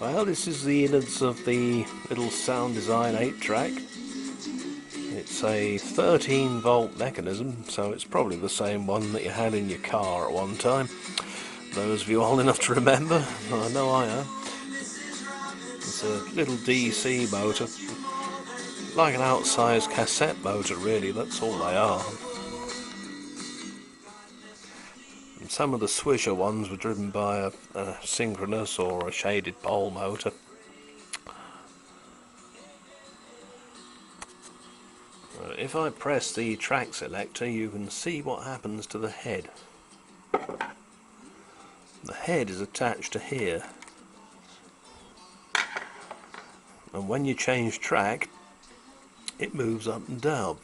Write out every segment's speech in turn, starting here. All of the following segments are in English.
Well, this is the innards of the little Soundesign 8-track. It's a 13-volt mechanism, so it's probably the same one that you had in your car at one time. Those of you old enough to remember, I know I am. It's a little DC motor, like an outsized cassette motor really, that's all they are. And some of the Swisher ones were driven by a synchronous or a shaded pole motor. If I press the track selector, you can see what happens to the head. The head is attached to here, and when you change track, it moves up and down.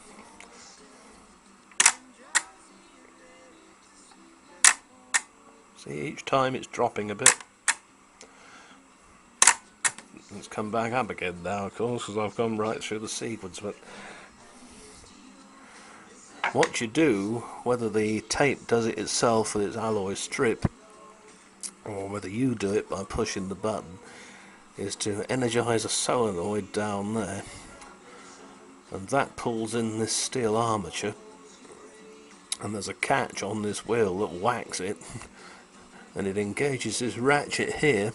See, each time it's dropping a bit. It's come back up again now, of course, because I've gone right through the sequence. But what you do, whether the tape does it itself with its alloy strip, or whether you do it by pushing the button, is to energise a solenoid down there, and that pulls in this steel armature, and there's a catch on this wheel that whacks it, and it engages this ratchet here,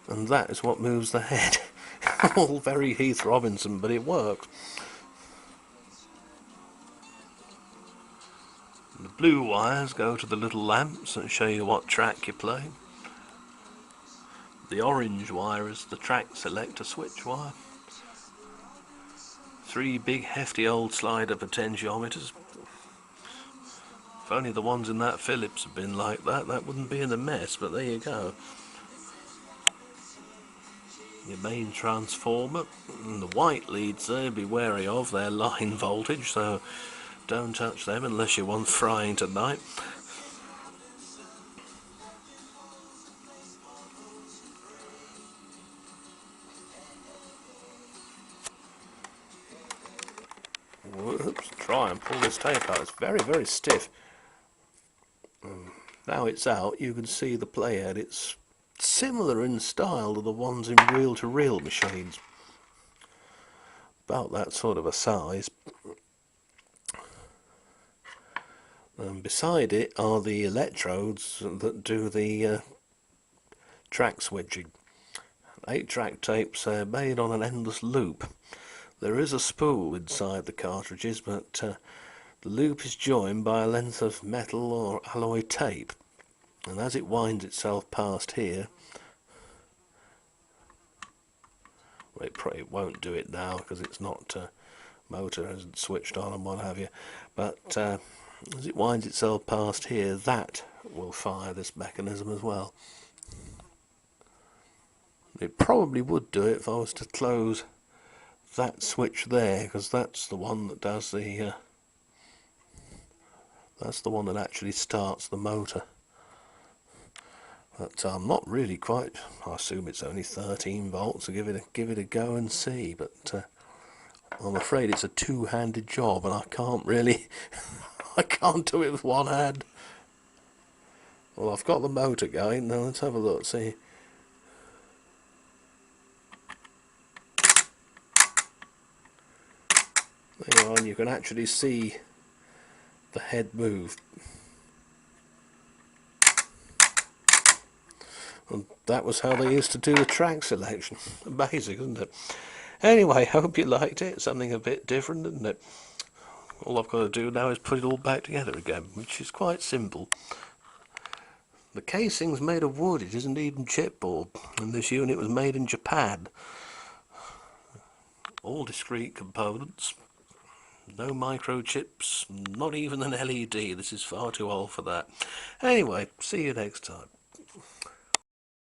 and that is what moves the head. All very Heath Robinson, but it works. The blue wires go to the little lamps and show you what track you're playing. The orange wire is the track selector switch wire. 3 big hefty old slider potentiometers. If only the ones in that Philips had been like that, that wouldn't be in a mess, but there you go. Your main transformer, and the white leads there, be wary of, they're line voltage, so don't touch them unless you want frying tonight. Whoops, try and pull this tape out, it's very, very stiff. Now it's out, you can see the playhead. It's similar in style to the ones in reel-to-reel machines. About that sort of a size. And beside it are the electrodes that do the track switching. 8-track tapes are made on an endless loop. There is a spool inside the cartridges, but the loop is joined by a length of metal or alloy tape, and as it winds itself past here, well, it won't do it now because it's not motor hasn't switched on and what have you, but as it winds itself past here, that will fire this mechanism as well. It probably would do it if I was to close that switch there, because that's the one that does the that's the one that actually starts the motor. But I'm not really quite, I assume it's only 13 volts, so give it a go and see, but I'm afraid it's a two-handed job and I can't really I can't do it with one hand. Well, I've got the motor going, now let's have a look, see. There you are, and you can actually see the head move. And that was how they used to do the track selection. Amazing, isn't it? Anyway, hope you liked it. Something a bit different, isn't it? All I've got to do now is put it all back together again, which is quite simple. The casing's made of wood, it isn't even chipboard, and this unit was made in Japan. All discrete components. No microchips, not even an LED. This is far too old for that. Anyway, see you next time.